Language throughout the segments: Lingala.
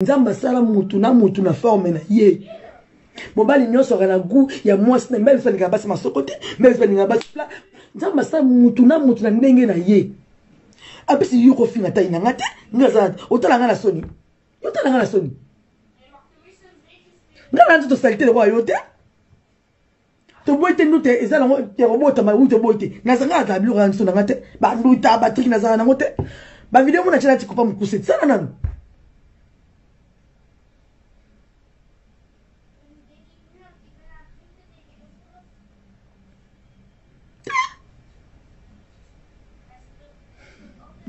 Nzamba sala mutu na forme na ye. Mobali nyonso na goût ya mwasi na même fani ngabasi masokote, même fani ngabasi pla. Nzamba sala mutu na ndenge na ye. Apesi yuko finga tayi na ngate, ngaza otala ngana soni. Otala ngana soni. Ngana nto salite le roi yote. To boite nute ezala ngo te robota ma uto boite. Nazanga ta bilu ran sona ngate, ba nduta ba triki nazanga ngote. Ba video mona chela tikupa mkuseti sana nanu.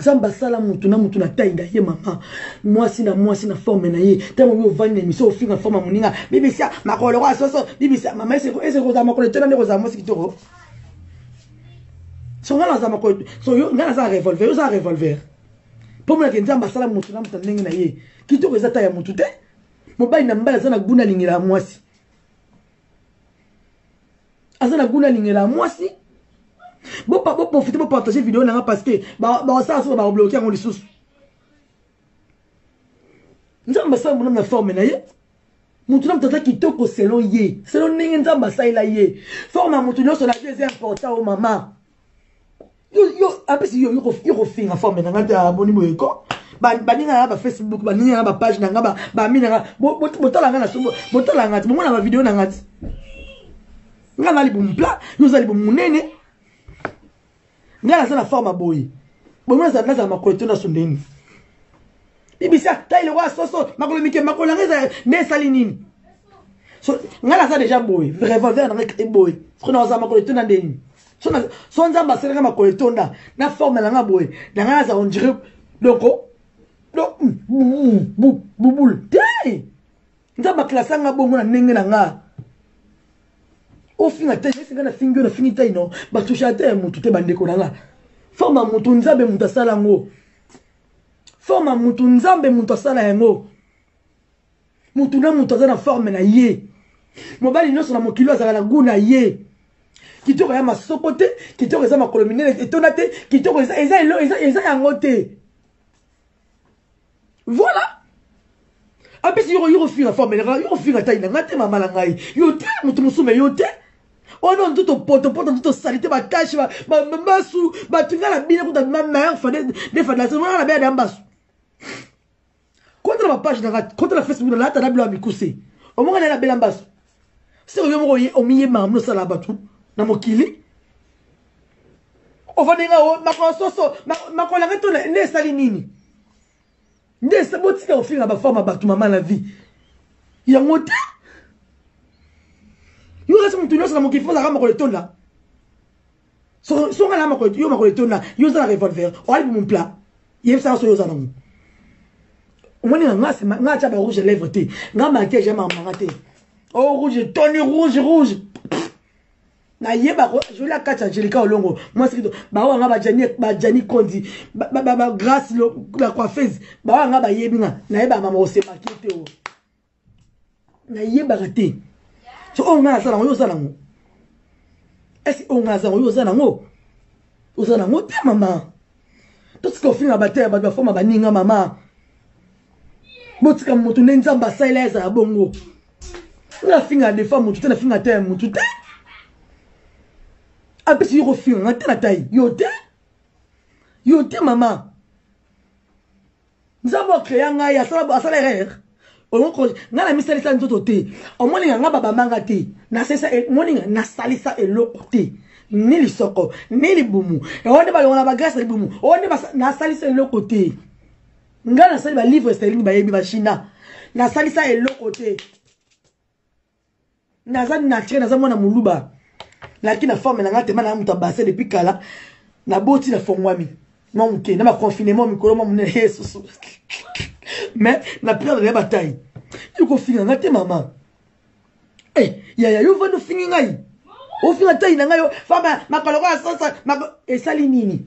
Zamba sala mutu na tayi na ye mama. Mwasi na forme na ye. Temo yo vani na miso ofinga forme muninga. Bibisia makolo kwa soso. Bibisia mama ese koza makolo tena ndeko za mwasi kitoko. So ngana za makolo. So yo ngana za revolver. Yo za revolver. Pomo na nzamba sala mutu na ndenge na ye. Kitoko eza tayi ya mutu te. Mobali na mbala za na guna lingela mwasi. Azana guna lingela mwasi. Bon profiter pour partager vidéo là parce que ça va bloquer on les sous. Nzamba sa mon na forme na ye. Mutu na mtata kitoko selon ye. Selon ningi nzamba sa ila ye. Forme mutu no so la c'est important au mama. Yo apesi yo finga forme na ngata aboni moyeko. Ba ninga ba Facebook ba ninga ba page na ngaba ba mina botala ngana so botala ngati mo na ba vidéo na ngati. Ngana li bumpla, yo za li bumunene. Ngana sana forma boy. Bomona za naza makoleto na sondeni. Bibisa taile wa soso makolo mike makolo ngeza ne sali nini. So ngana za déjà boy, revolver na rek boy. Frona za makoleto na ndeni. So nzamba sele kama makoleto na forme na nga boy. Na ngana za on dirait loko. Bubul. Tay. Nzamba klasa nga bongo na ndenge na nga. Au final, c'est quand on finit na finita ino, ba toucher terre mutu te bande konanga. Forma mutu nzambe mutu sala ngo. Forma mutu nzambe mutu sala yango. Mutu na mutu na forme na ye. Mobali nyonso na mokilo azala na guna ye. Kitoko ya masokote, kitoko eza makolomine etonate, kitoko eza yango te. Voilà. Apesi yoro finga forme na yoro finga tayi na ngate mama la ngai. Yo te mutu musume yo te. Oh non, tout au poto, tout au salité, ma cache, ma sou, ma tu vas la bine pour ta mère, des fois, la semaine, la belle d'ambassou. Contre ma page, contre la Facebook, là, t'as la belle à m'écousser. Au moins, elle a la belle ambassou. C'est au milieu, ma mousse à la batou, dans mon kili. On va dire, ma conscience, ma collègue, n'est salinini. N'est sa beauté, au fil, ma femme, ma batou, maman, la vie. Il y a monté. Yo reste mutu nyonso na mokifo za kama koleton là. So ngala makoleton, yo makoleton là, yo za revolver. O ali mon plat. Yem sa so yo za na mu. Omoni nga cha ba rouge lèvre te. Nga maquillage ma mangate. Oh rouge, toni rouge. Na yeba ko je la kacha Angelica Olongo. Moi c'est ba wa nga ba Jani Kondi. Ba grâce la coiffeuse. Ba wa nga ba yebi nga. Na yeba mama o se makite o. Na yeba raté. So on a ça yo zanango. Est-ce on a ça yo zanango? O zanango te maman. Tout ce qu'on fait na bataille ba forme ba ninga maman. Botika mutu nenzamba saila za bongo. Na finga de femme mutu na finga te mutu te. Apesi yo finga te na taille. Yo te maman. Nzamba créer nga ya sala erreur. Ngala misalisa nzoto te omoni nga baba manga te na sesa moni na salisa eloko te ni lisoko ni libumu e wonde ba lona ba grâce libumu wonde ba na salisa eloko te ngala sali ba livre sterling ba yebi ba china na salisa eloko te nazani na tire naza mona muluba lakini na forme na ngate mana muta basse depuis kala na boti na fongwami mamuke na ba confinement mikolo mamune yesu. Mais la peur de la bataille. Il faut finir ngate maman. Eh, ya yo va nous finir ngai. Au fin taille na ngai fama makolo kwa sasa e sali nini.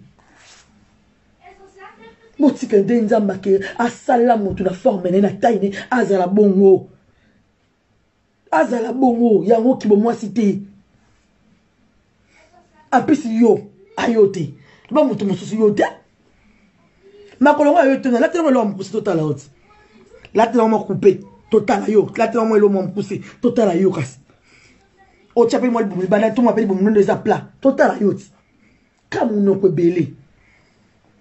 Motika nzamba ke asala mutu na forme na taille azala bongo. Azala bongo yango kibo mwasi te. Apesi yo ayote. Ba mutu mususu yo te. Makolongo ayo tena la tena lo mkusi total out. Là, tu vas couper. Total, yo. Là, tu vas me pousser. Total, yo. O tu appelles moi le boum. Tout m'appelle le boum. Des plats. Total, yo. Comme on peut belé.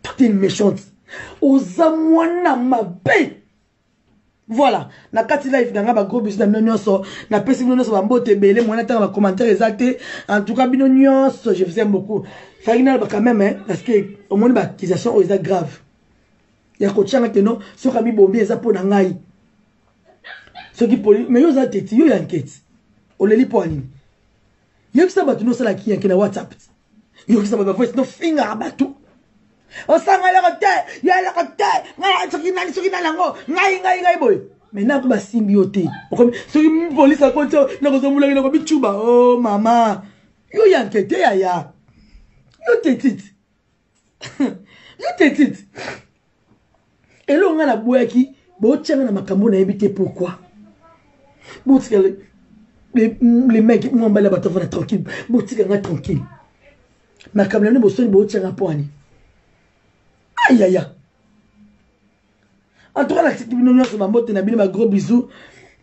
Tout est méchante. Aux amouana ma bé. Voilà. Na kati live nanga ba gros bisou na bino nyonso. Na pesi bino nyonso ba mbote belé. Moi na ba commentaire exacté. En tout cas bino nyonso, je vous aime beaucoup. Farina ba quand même hein parce que au moins ba accusation est grave. Ya ko tchanga que non, so ka bi bombi eza po na ngai. Ce qui poli mais yo za teti yo enquête. O leli po ani. Yo ki sa ba tuno sala ki na WhatsApp. Yo ki sa ba voice no finger ba tout. O sanga la kote, ya la kote, ngai sokina lango, ngai boy. Maintenant ko ba symbiote. So ki police a konto na ko somula na ko bichuba. Oh mama. Yo enquête ya. Yo tetit. Yo tetit. Et là, on a la boaki, bon, tiens, on a ma cambo, habité pourquoi? Bon, les mecs, on va la bataille, tranquille. Bon, tiens, on est tranquille. Ma cambo, on a bon, tiens, un point. Aïe, aïe, aïe. En tout cas, la petite bino, on a ma gros bisous.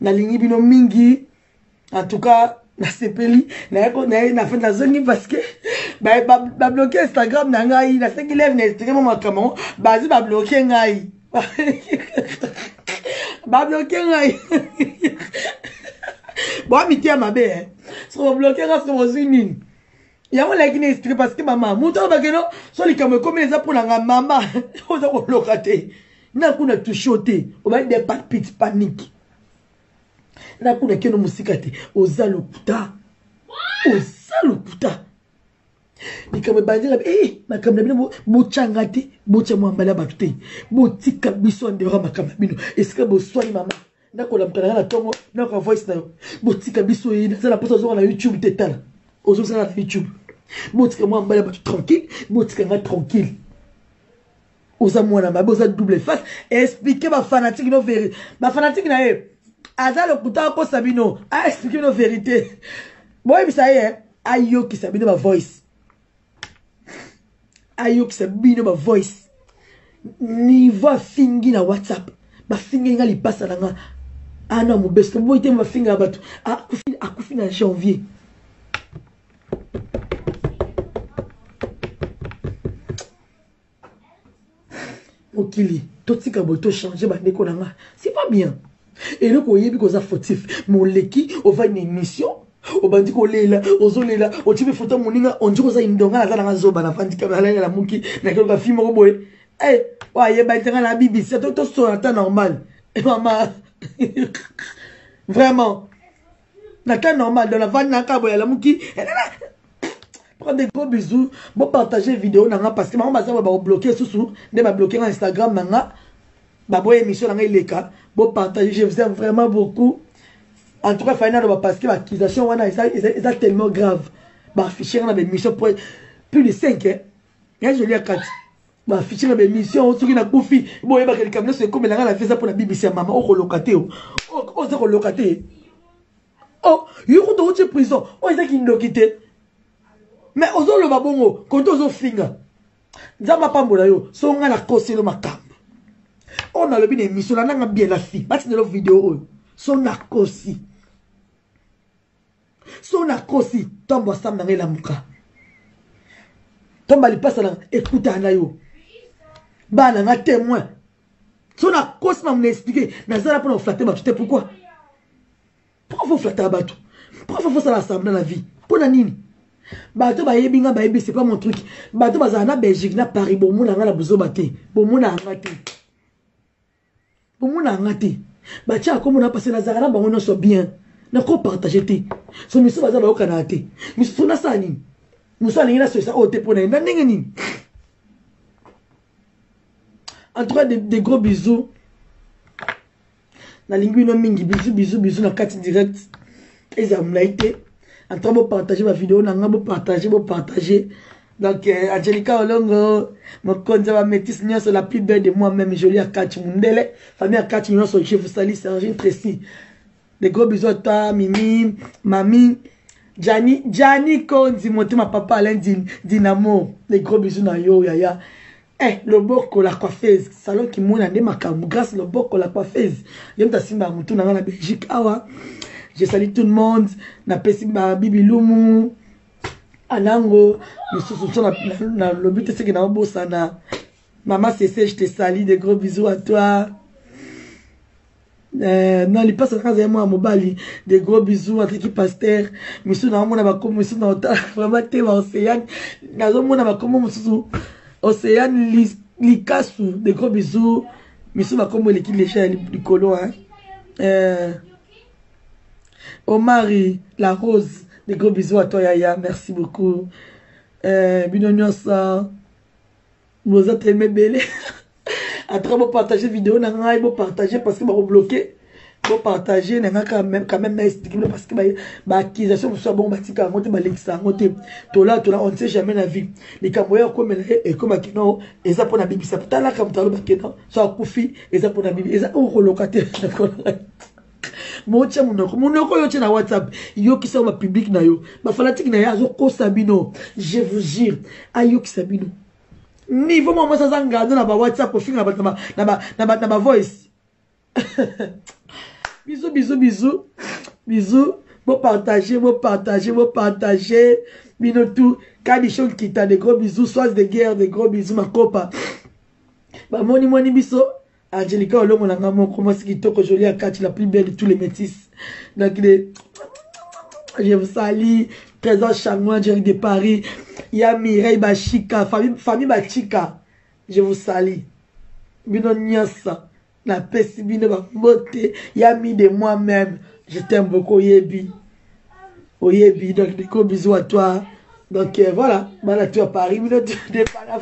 Na ligne bino mingi. En tout cas, na sepeli. Na fait la zone parce que. Ba bloquer Instagram, na ngai. Na 5 élèves, na Instagram, ma cambo. Basi, ba bloquer ngai. Ba bloquer ngai. Bon amitié ma bé so ba bloquer nga so mozini ya mo like ni street parce que maman muto ba keno so li comme les za pour nga mama o za ko bloquer na kuna tu shoté o ba des panique na kuna keno musikate o za lokuta ni comme bandira ma comme bino bo changate bo chamwambala batute bo tika biso ndera makama bino est-ce que bo soigne maman na ko la mkana na tongo na ko voice na yo bo tika biso yi na la poso zo na YouTube tetala ozo ça na YouTube bo tika mwambala batu tranquille bo tika nga tranquille oza mwana mabe oza double face expliquer ba fanatique no vérité ba fanatique na e aza lokuta ko sabino a expliquer no vérité boy bisa ye ayo ki sabino ba voice ayo kisabino ba voice ni va fingi na WhatsApp ba fingi ngali passa nga ana mo besto boy te ma finga batu akufi na janvier okili totika boto changer ba ndeko nga c'est pas bien et le ko yebi ko za fautif mon leki on va une émission au bandi ko lela ozolela o tibe photo moninga on ndiko za indonga na nga zoba na fandi kamera la muki na ko ka film ko boy wa ye ba tanga na BBC to so en temps normal et maman vraiment na temps normal dans la vanne na ka boy la muki prendre des gros bisous bon partager vidéo na nga parce que maman ba za ba bloquer sous ne ba bloquer Instagram na nga ba boy émission na nga ileka bon partager je vous aime vraiment beaucoup. En tout cas, Final parce que l'accusation est tellement grave. Bah, afficher dans des missions pour plus de 5 ans. Et je lis à 4. Bah, afficher dans des missions, ceux qui n'ont pas fait. Bon, il y a des caméras, c'est comme elle a fait ça pour la BBC, maman. Oh, relocate. Oh, c'est relocate. Oh, il y a d'autres prisons. Oh, ils ont qui nous quitté. Mais aux autres, le babongo, quand aux autres finger. Zama Pambola, son à la cause, le macam. On a le bien émission, là, on a bien la fille. Parce que dans la vidéo, son narcosi. Son narcosi. Tombe ensemble dans la mouka. Tombe à l'épasse, écoute Anayo. Bah, on a témoin. Son narcosi m'a expliqué. Mais ça, pour nous flatter, tu sais pourquoi? Pourquoi vous flatter à Batou? Pourquoi vous faire ça ensemble dans la vie? Pour la nini? Batou, bah, yébinga, bah, c'est pas mon truc. Batou, bah, na Belgique, na Paris, bon, moun a la bouzo baté. Bon, moun a raté. Bon, moun a raté. Bah tiens, comme on a passé la Zara, bah on en soit bien. N'a pas partagé. So monsieur baza ba okana te. Monsieur na sani. Monsieur alingi na so ça ote pona nda ndenge. En tout cas des gros bisous. Na lingui no mingi bisous na carte direct. Ezamlaite. En tout cas partager ma vidéo na nga partager. Donc, Angelica Olongo, mon conte va mettre sur la plus belle de moi-même, jolie à Kati Mundele, famille à Kati Mundele, je vous salue, c'est Angine Tracy. Des gros bisous à toi, Mimi, Mami, Gianni Kondi, monter ma papa Alain Dynamo, les gros bisous na yo, yaya. Eh, le boko la coiffeuse, salon qui m'a donné ma cam, grâce le boko la coiffeuse. J'aime ta simba moutou dans la Belgique. Awa, je salue tout le monde. Na pesimba Bibi Lumu, Anango, nous sommes dans le but c'est que na obosana. Maman Cécé, je te salue, des gros bisous à toi. Non, il passe à moi à Mobali, des gros bisous à l'équipe Pasteur. Monsieur dans mon abakom, monsieur dans vraiment thème Océane. Dans mon abakom, monsieur Océane Likasu, des gros bisous. Monsieur Makomo, l'équipe légère du colo. Omari, la rose, des gros bisous à toi, Yaya. Merci beaucoup. Binonio ça. Vous êtes aimé belé. Après, vous partagez vidéo, vous partagez parce que vous bloquez. Vous partagez, quand même, parce que l'accusation soit bon, on ne sait jamais la vie. Les camoyens comme et comme Kino, et ça pour la Bible, ça peut être là comme tu as dit, soit Koufi, et ça pour la Bible, et ça pour locataire. Mon yo na WhatsApp, yo qui sont ma public na yo, ma fanatique na yo, ko sabino, je vous jure, ayo qui sabino. Niveau moi ça zanga na ba WhatsApp au fin na ba voice. Bisous bisous bisous. Bisous. Vous partagez. Binotou, Kadichon qui t'a des gros bisous, sois de guerre, des gros bisous ma copa. Bah moni biso. Angelica Olo mon angamo comment c'est qui toko jolie à Kati la plus belle de tous les métis. Donc je vous salue. Présent Changouin, Jerry de Paris. Il y a Mireille Bachika, famille Bachika. Je vous salue. Bino Nyasa. La peste bino beauté. Il y a mis de moi-même. Je t'aime beaucoup, Oyebi. Oyebi. Donc, des gros bisous à toi. Donc, voilà. Voilà, tu à Paris. Bino de Paris.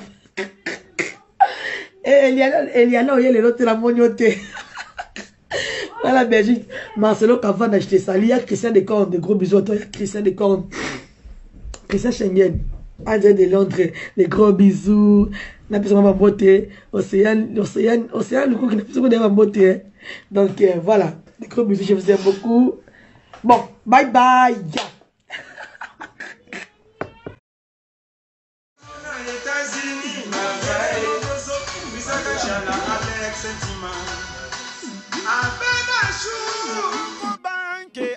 Et Eliana, Oyel, l'autre, la monioté. Voilà, Belgique. Marcelo Cavana, je te salue. Il y a Christian Descornes. Des gros bisous à toi. Il y a Christian Descornes. Christian Schengen. André de Londres. Des gros bisous. N'a pas ma beauté. Océane, le coup qui n'a pas de ma beauté. Donc, voilà. Des gros bisous. Je vous aime beaucoup. Bon, bye bye.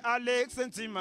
Alex Sentiment.